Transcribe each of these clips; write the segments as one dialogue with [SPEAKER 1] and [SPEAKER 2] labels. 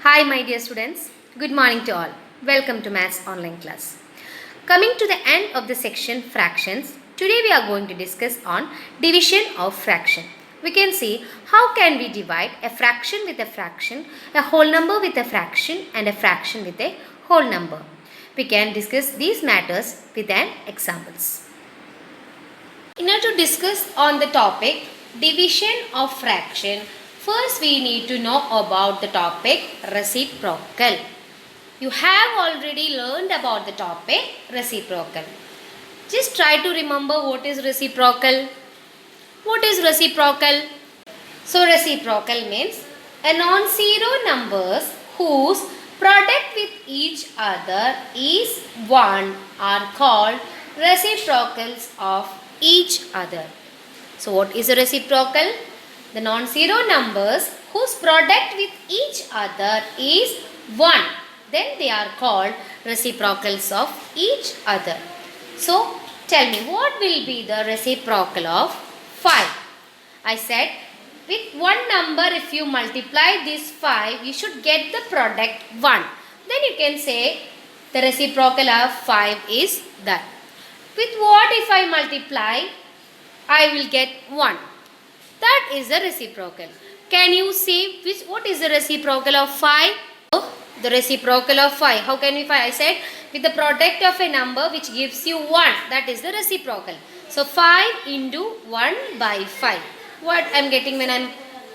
[SPEAKER 1] Hi, my dear students. Good morning to all. Welcome to Maths online class. Coming to the end of the section fractions, today we are going to discuss on division of fraction. We can see how can we divide a fraction with a fraction, a whole number with a fraction and a fraction with a whole number. We can discuss these matters with an examples. In order to discuss on the topic division of fraction, first we need to know about the topic reciprocal. You have already learned about the topic reciprocal. Just try to remember what is reciprocal. What is reciprocal? So reciprocal means a non-zero numbers whose product with each other is 1 are called reciprocals of each other. So what is a reciprocal? The non-zero numbers whose product with each other is 1. Then they are called reciprocals of each other. So tell me, what will be the reciprocal of 5? I said with one number if you multiply this 5, you should get the product 1. Then you can say the reciprocal of 5 is that. With what if I multiply? I will get 1. That is the reciprocal. Can you see what is the reciprocal of 5? The reciprocal of 5. How can we find? I said with the product of a number which gives you 1. That is the reciprocal. So 5 into 1 by 5. What I am getting when I am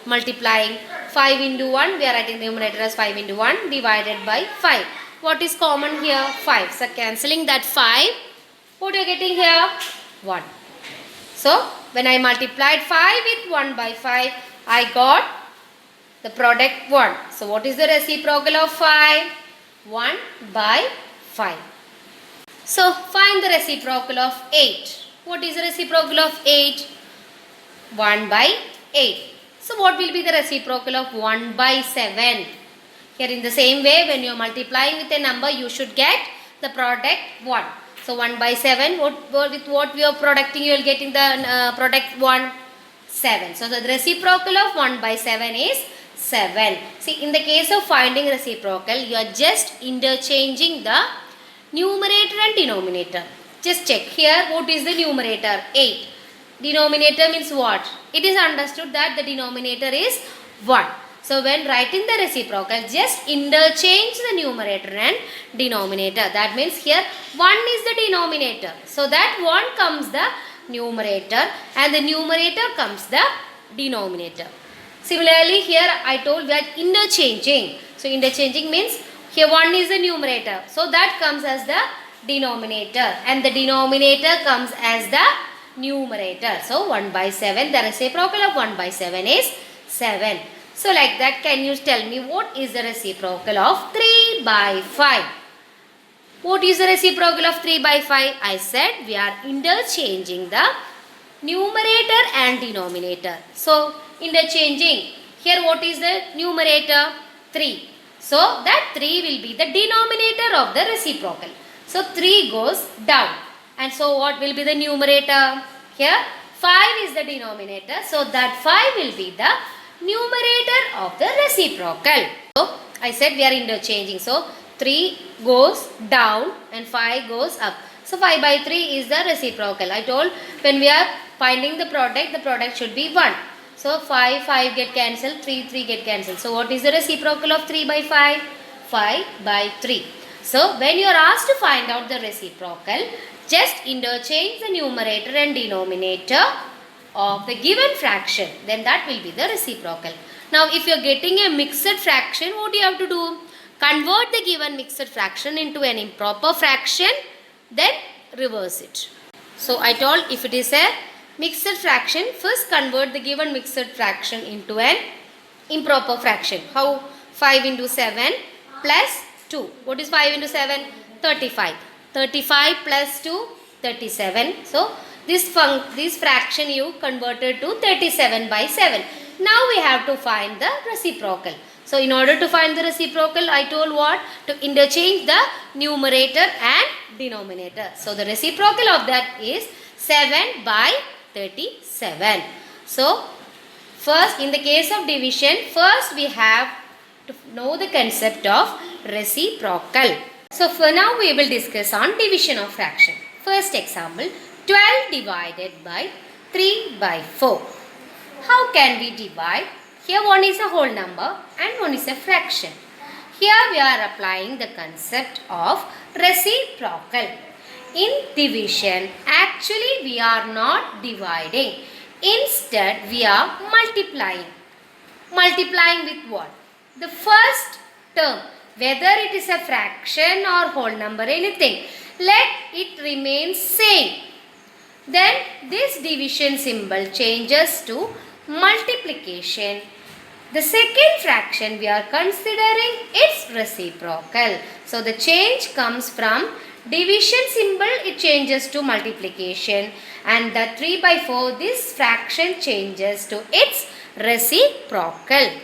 [SPEAKER 1] multiplying? 5 into 1. We are writing the numerator as 5 into 1 divided by 5. What is common here? 5. So cancelling that 5. What you are getting here? 1. So when I multiplied 5 with 1 by 5, I got the product 1. So what is the reciprocal of 5? 1 by 5. So find the reciprocal of 8. What is the reciprocal of 8? 1 by 8. So what will be the reciprocal of 1 by 7? Here in the same way, when you are multiplying with a number, you should get the product 1. So 1 by 7, with what we are producting, you will getting the product 1, 7. So the reciprocal of 1 by 7 is 7. See, in the case of finding reciprocal, you are just interchanging the numerator and denominator. Just check here, what is the numerator? 8. Denominator means what? It is understood that the denominator is 1. So when writing the reciprocal, just interchange the numerator and denominator. That means here 1 is the denominator. So that 1 comes the numerator and the numerator comes the denominator. Similarly here I told we are interchanging. So interchanging means here 1 is the numerator. So that comes as the denominator and the denominator comes as the numerator. So 1 by 7, the reciprocal of 1 by 7 is 7. So like that, can you tell me what is the reciprocal of 3 by 5? What is the reciprocal of 3 by 5? I said we are interchanging the numerator and denominator. So interchanging, here what is the numerator? 3. So that 3 will be the denominator of the reciprocal. So 3 goes down. And so what will be the numerator? Here 5 is the denominator. So that 5 will be the numerator of the reciprocal. So I said we are interchanging. So 3 goes down and 5 goes up. So 5 by 3 is the reciprocal. I told when we are finding the product should be 1. So 5 get cancelled, 3 get cancelled. So what is the reciprocal of 3 by 5? 5 by 3. So when you are asked to find out the reciprocal, just interchange the numerator and denominator of the given fraction, then that will be the reciprocal. Now if you are getting a mixed fraction, what do you have to do? Convert the given mixed fraction into an improper fraction, then reverse it. So I told if it is a mixed fraction, first convert the given mixed fraction into an improper fraction. How? 5 into 7 plus 2. What is 5 into 7? 35. 35 plus 2, 37. So this fraction you converted to 37 by 7. Now we have to find the reciprocal. So in order to find the reciprocal, I told what? To interchange the numerator and denominator. So the reciprocal of that is 7 by 37. So first in the case of division, first we have to know the concept of reciprocal. So for now we will discuss on division of fraction. First example, 12 divided by 3 by 4. How can we divide? Here one is a whole number and one is a fraction. Here we are applying the concept of reciprocal. In division, actually we are not dividing. Instead, we are multiplying. Multiplying with what? The first term, whether it is a fraction or whole number, anything, let it remain same. Then this division symbol changes to multiplication. The second fraction we are considering its reciprocal. So the change comes from division symbol, it changes to multiplication, and the 3 by 4, this fraction changes to its reciprocal.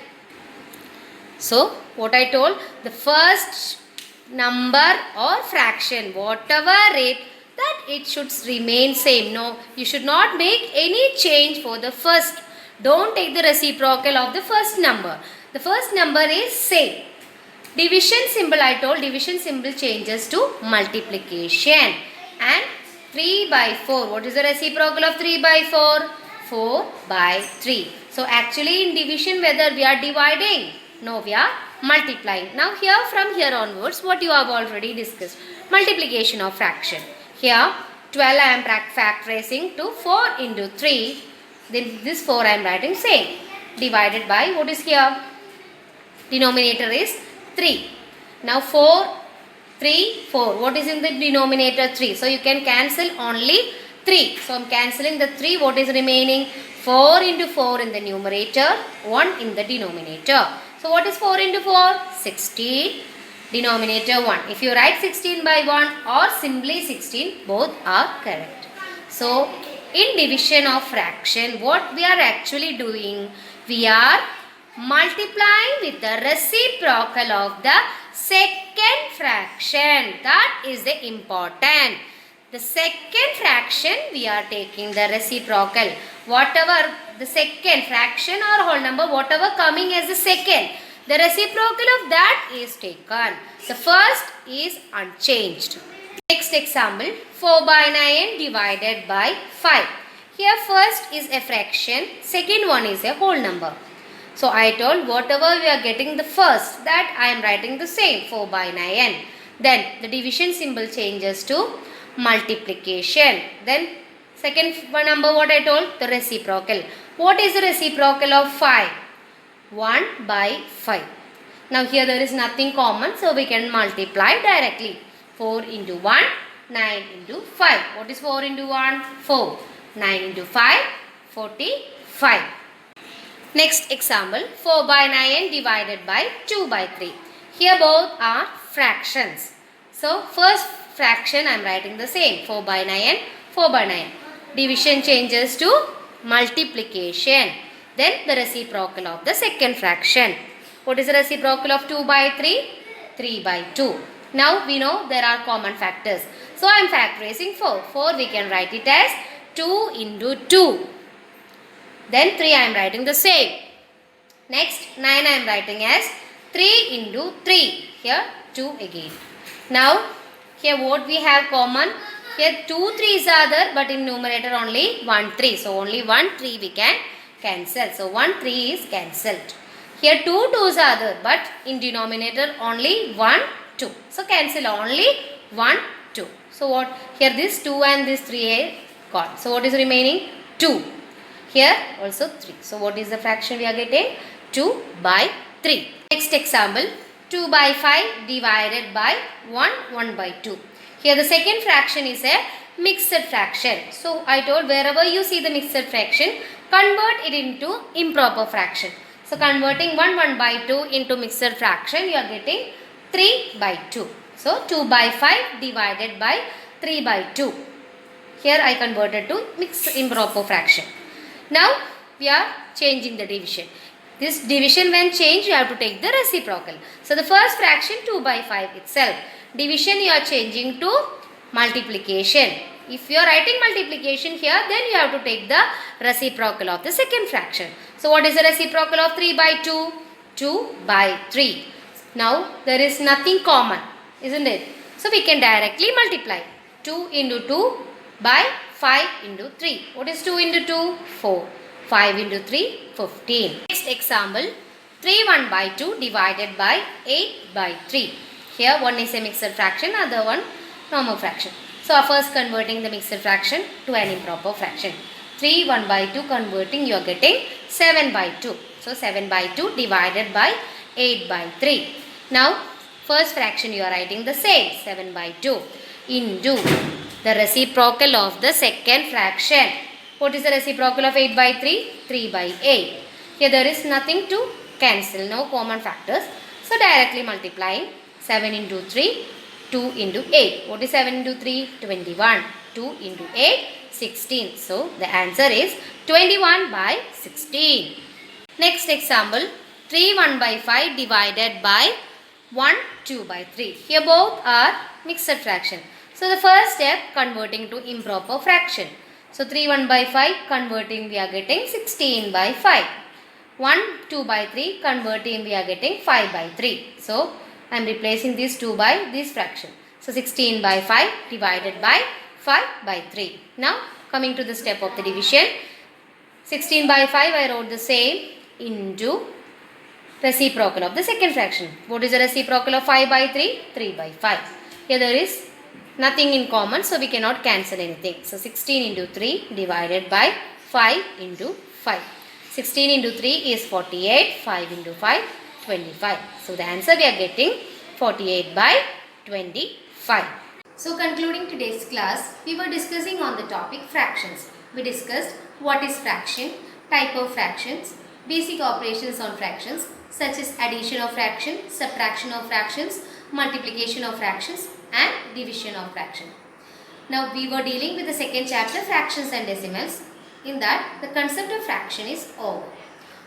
[SPEAKER 1] So what I told, the first number or fraction, whatever it, that it should remain same. No, you should not make any change for the first. Don't take the reciprocal of the first number. The first number is same. Division symbol, I told, division symbol changes to multiplication. And 3 by 4. What is the reciprocal of 3 by 4? 4 by 3. So actually in division, whether we are dividing? No, we are multiplying. Now here, from here onwards, what you have already discussed. Multiplication of fraction. Here 12 I am factorizing to 4 into 3. Then this 4 I am writing same. Divided by, what is here? Denominator is 3. Now 4, 3, 4. What is in the denominator? 3. So you can cancel only 3. So I am cancelling the 3. What is remaining? 4 into 4 in the numerator, 1 in the denominator. So what is 4 into 4? 16. Denominator 1. If you write 16 by 1 or simply 16, both are correct. So in division of fraction, what we are actually doing? We are multiplying with the reciprocal of the second fraction. That is the important. The second fraction, we are taking the reciprocal. Whatever the second fraction or whole number, whatever coming as the second, the reciprocal of that is taken. The first is unchanged. Next example, 4 by 9 divided by 5. Here first is a fraction, second one is a whole number. So I told whatever we are getting the first, that I am writing the same, 4 by 9. Then the division symbol changes to multiplication. Then second number, what I told? The reciprocal. What is the reciprocal of 5? 1 by 5. Now here there is nothing common, so we can multiply directly. 4 into 1, 9 into 5. What is 4 into 1? 4. 9 into 5, 45. Next example, 4 by 9 divided by 2 by 3. Here both are fractions. So first fraction I am writing the same, 4 by 9, 4 by 9. Division changes to multiplication. Then the reciprocal of the second fraction. What is the reciprocal of 2 by 3? 3 by 2. Now we know there are common factors. So I am factorizing 4. 4 we can write it as 2 into 2. Then 3 I am writing the same. Next 9 I am writing as 3 into 3. Here 2 again. Now here what we have common? Here 2 3s are there, but in numerator only 1 3. So only 1 3 we can cancel. So 1 3 is cancelled. Here 2 2s are there, but in denominator only 1 2. So cancel only 1 2. So what? Here this 2 and this 3 are gone. So what is remaining? 2. Here also 3. So what is the fraction we are getting? 2 by 3. Next example, 2 by 5 divided by 1 by 2. Here the second fraction is a mixed fraction. So I told wherever you see the mixed fraction, convert it into improper fraction. So converting 1 by 2 into mixed fraction, you are getting 3 by 2. So 2 by 5 divided by 3 by 2. Here I converted to mixed improper fraction. Now we are changing the division. This division when changed, you have to take the reciprocal. So the first fraction 2 by 5 itself. Division you are changing to multiplication. If you are writing multiplication here, then you have to take the reciprocal of the second fraction. So what is the reciprocal of 3 by 2? 2 by 3. Now there is nothing common, isn't it? So we can directly multiply 2 into 2 by 5 into 3. What is 2 into 2? 4. 5 into 3, 15. Next example, 3 1 by 2 divided by 8 by 3. Here one is a mixed fraction, other one normal fraction. So first converting the mixed fraction to an improper fraction. 3 1 by 2 converting, you are getting 7 by 2. So 7 by 2 divided by 8 by 3. Now first fraction you are writing the same, 7 by 2 into the reciprocal of the second fraction. What is the reciprocal of 8 by 3? 3 by 8. Here there is nothing to cancel, no common factors. So directly multiplying 7 into 3, 2 into 8. What is 7 into 3? 21. 2 into 8, 16. So the answer is 21 by 16. Next example, 3 1 by 5 divided by 1 2 by 3. Here both are mixed fraction. So the first step, converting to improper fraction. So 3 1 by 5 converting, we are getting 16 by 5. 1 2 by 3 converting, we are getting 5 by 3. So I am replacing this 2 by this fraction. So 16 by 5 divided by 5 by 3. Now coming to the step of the division. 16 by 5 I wrote the same into reciprocal of the second fraction. What is the reciprocal of 5 by 3? 3 by 5. Here there is nothing in common, so we cannot cancel anything. So 16 into 3 divided by 5 into 5. 16 into 3 is 48. 5 into 5, 25. So the answer we are getting 48 by 25. So concluding today's class, we were discussing on the topic fractions. We discussed what is fraction, type of fractions, basic operations on fractions such as addition of fractions, subtraction of fractions, multiplication of fractions and division of fraction. Now we were dealing with the second chapter, fractions and decimals. In that the concept of fraction is over.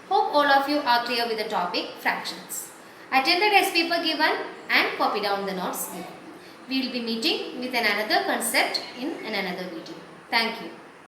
[SPEAKER 1] Hope all of you are clear with the topic fractions. Attend the test paper given and copy down the notes given. We will be meeting with another concept in another video. Thank you.